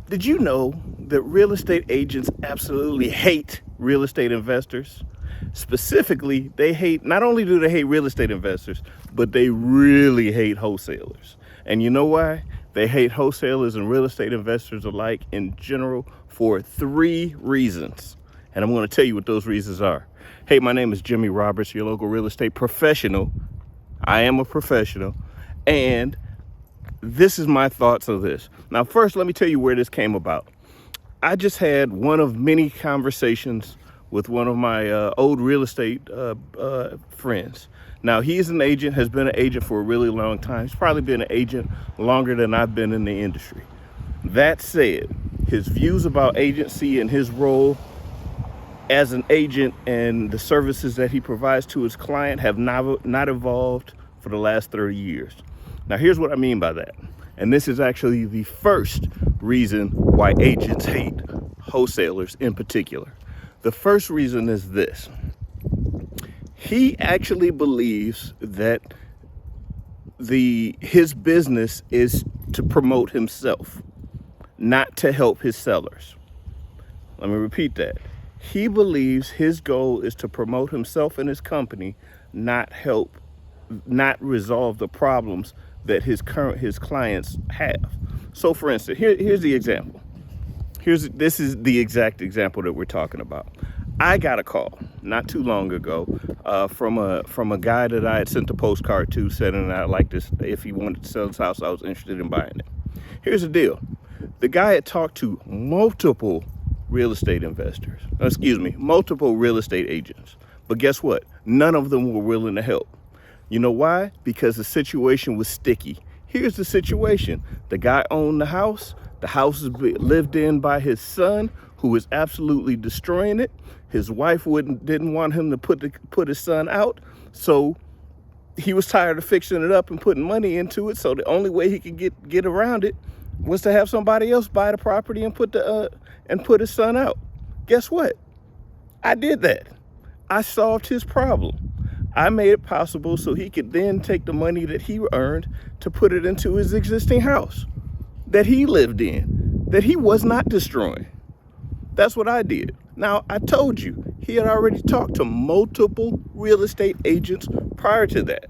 Did you know that real estate agents absolutely hate real estate investors? Specifically, not only do they hate real estate investors, but they really hate wholesalers. And you know why? They hate wholesalers and real estate investors alike in general for 3 reasons. And I'm going to tell you what those reasons are. Hey, my name is Jimmy Roberts, your local real estate professional. I am a professional. And this is my thoughts of this. Now, first, let me tell you where this came about. I just had one of many conversations with one of my old real estate friends. Now, he's an agent, has been an agent for a really long time. He's probably been an agent longer than I've been in the industry. That said, his views about agency and his role as an agent and the services that he provides to his client have not evolved for the last 30 years. Now, here's what I mean by that. And this is actually the first reason why agents hate wholesalers in particular. The first reason is this. He actually believes that his business is to promote himself, not to help his sellers. Let me repeat that. He believes his goal is to promote himself and his company, not resolve the problems that his clients have. So for instance, here's the example. This is the exact example that we're talking about. I got a call not too long ago from a guy that I had sent a postcard to, saying that I'd like this, if he wanted to sell his house, I was interested in buying it. Here's the deal. The guy had talked to multiple real estate agents. But guess what? None of them were willing to help. You know why? Because the situation was sticky. Here's the situation. The guy owned the house. The house is lived in by his son, who is absolutely destroying it. His wife didn't want him to put his son out. So he was tired of fixing it up and putting money into it. So the only way he could get around it was to have somebody else buy the property and put his son out. Guess what? I did that. I solved his problem. I made it possible so he could then take the money that he earned to put it into his existing house that he lived in, that he was not destroying. That's what I did. Now, I told you, he had already talked to multiple real estate agents prior to that.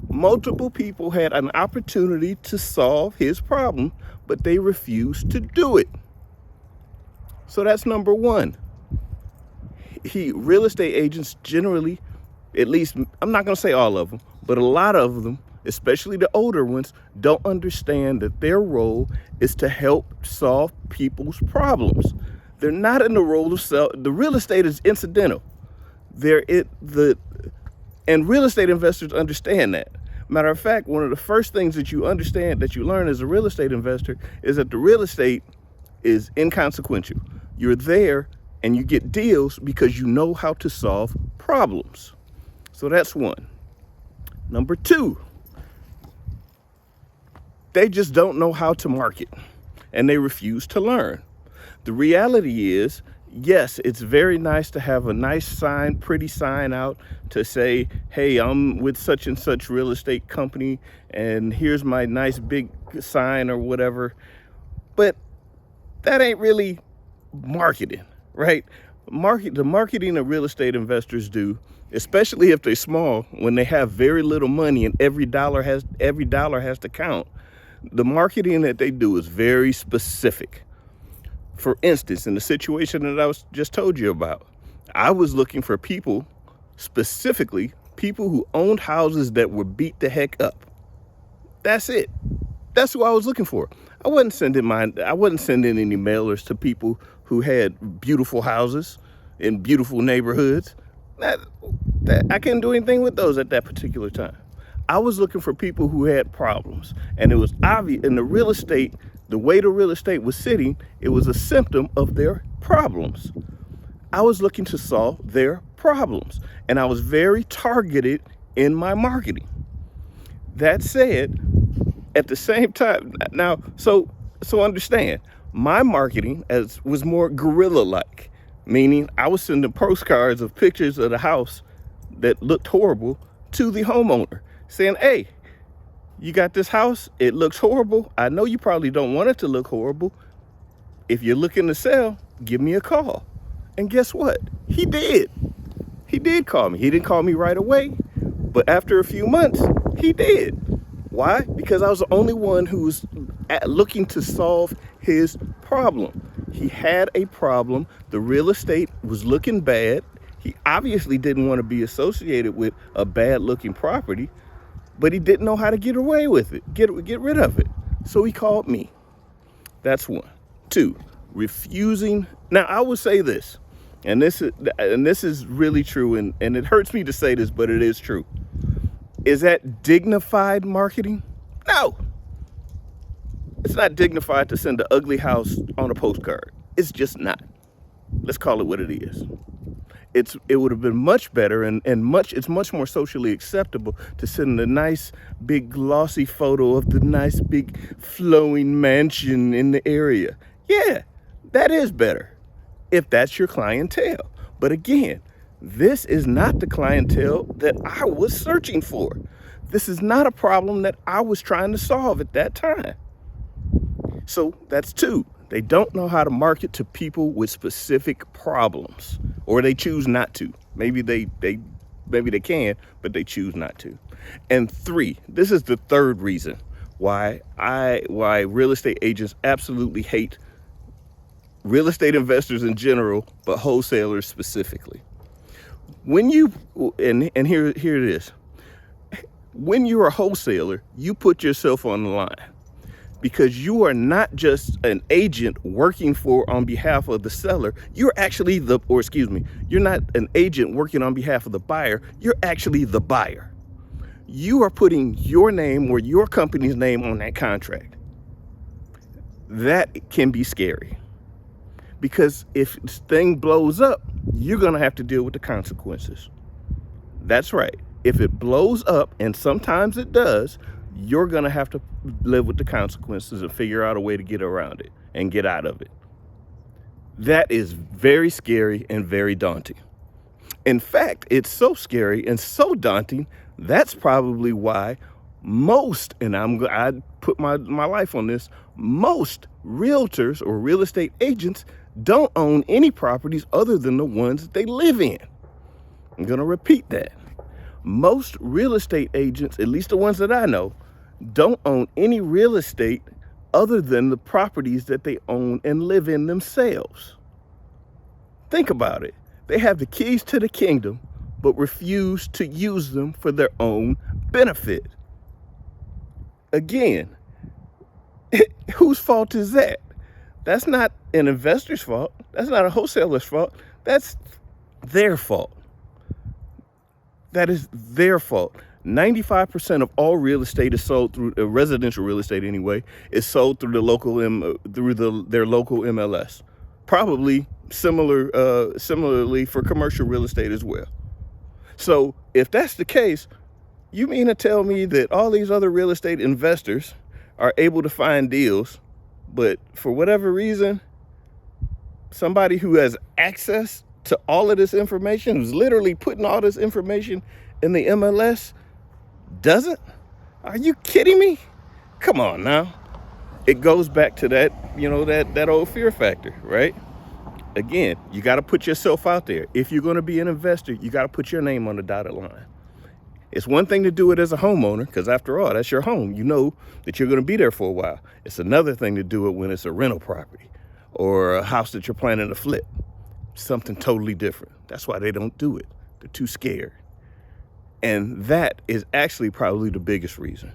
Multiple people had an opportunity to solve his problem, but they refused to do it. So that's number one. Real estate agents generally, at least, I'm not going to say all of them, but a lot of them, especially the older ones, don't understand that their role is to help solve people's problems. They're not in the role of the real estate is incidental. And real estate investors understand that. Matter of fact, one of the first things that you learn as a real estate investor is that the real estate is inconsequential. You're there and you get deals because you know how to solve problems. So that's one. Number 2, they just don't know how to market and they refuse to learn. The reality is, yes, it's very nice to have a nice sign, pretty sign out to say, hey, I'm with such and such real estate company and here's my nice big sign or whatever. But that ain't really marketing, right? The marketing that real estate investors do, especially if they're small, when they have very little money and every dollar has to count. The marketing that they do is very specific. For instance, in the situation that I was just told you about, I was looking for people, specifically people who owned houses that were beat the heck up. That's it. That's who I was looking for. I wasn't sending any mailers to people who had beautiful houses in beautiful neighborhoods. I couldn't do anything with those at that particular time. I was looking for people who had problems, and it was obvious in the way the real estate was sitting, it was a symptom of their problems. I was looking to solve their problems, and I was very targeted in my marketing. That said, at the same time, now, so understand, my marketing was more guerrilla-like, meaning I was sending postcards of pictures of the house that looked horrible to the homeowner, saying, hey, you got this house, it looks horrible. I know you probably don't want it to look horrible. If you're looking to sell, give me a call. And guess what? He did. He did call me. He didn't call me right away, but after a few months, he did. Why? Because I was the only one who was looking to solve his problem. He had a problem. The real estate was looking bad. He obviously didn't want to be associated with a bad looking property, but he didn't know how to get away with it, get rid of it. So he called me. That's one. Two, refusing. Now I would say this, and this is really true, and it hurts me to say this, but it is true. Is that dignified marketing? No. It's not dignified to send an ugly house on a postcard. It's just not. Let's call it what it is. It would have been much better and it's much more socially acceptable to send a nice big glossy photo of the nice big flowing mansion in the area. Yeah, that is better if that's your clientele. But again, this is not the clientele that I was searching for. This is not a problem that I was trying to solve at that time. So that's two. They don't know how to market to people with specific problems, or they choose not to. Maybe they can, but they choose not to. And three, this is the third reason why real estate agents absolutely hate real estate investors in general, but wholesalers specifically. When you, and here it is, when you're a wholesaler, you put yourself on the line, because you are not just an agent working on behalf of the seller. You're actually you're not an agent working on behalf of the buyer. You're actually the buyer. You are putting your name or your company's name on that contract. That can be scary, because if this thing blows up, you're going to have to deal with the consequences. That's right. If it blows up, and sometimes it does, you're going to have to live with the consequences and figure out a way to get around it and get out of it. That is very scary and very daunting. In fact, it's so scary and so daunting, that's probably why most, and I put my life on this, most realtors or real estate agents don't own any properties other than the ones that they live in. I'm going to repeat that. Most real estate agents, at least the ones that I know, don't own any real estate other than the properties that they own and live in themselves. Think about it. They have the keys to the kingdom, but refuse to use them for their own benefit. Again, whose fault is that? That's not an investor's fault. That's not a wholesaler's fault. That's their fault. That is their fault. 95% of all real estate is sold through residential real estate anyway, is sold through their local MLS. Probably similarly for commercial real estate as well. So if that's the case, you mean to tell me that all these other real estate investors are able to find deals, but for whatever reason, somebody who has access to all of this information, who's literally putting all this information in the MLS, doesn't? Are you kidding me? Come on now. It goes back to that, that old fear factor, right? Again, you got to put yourself out there. If you're going to be an investor, you got to put your name on the dotted line. It's one thing to do it as a homeowner, because after all, that's your home. You know that you're going to be there for a while. It's another thing to do it when it's a rental property or a house that you're planning to flip. Something totally different. That's why they don't do it. They're too scared. And that is actually probably the biggest reason.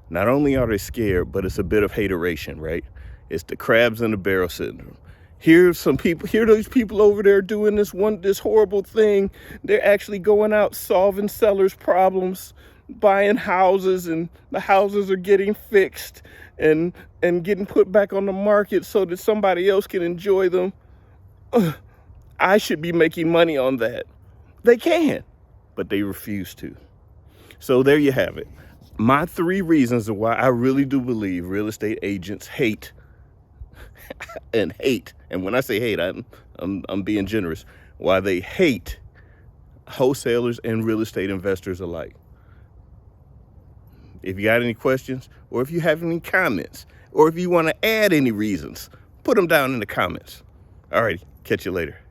Not only are they scared, but it's a bit of hateration, right? It's the crabs in the barrel syndrome. Here's some people, here are those people over there doing this horrible thing. They're actually going out solving sellers' problems, buying houses, and the houses are getting fixed and getting put back on the market so that somebody else can enjoy them. I should be making money on that. They can, but they refuse to. So there you have it. My 3 reasons of why I really do believe real estate agents hate and hate. And when I say hate, I'm being generous. Why they hate wholesalers and real estate investors alike. If you got any questions, or if you have any comments, or if you want to add any reasons, Put them down in the comments. All right, catch you later.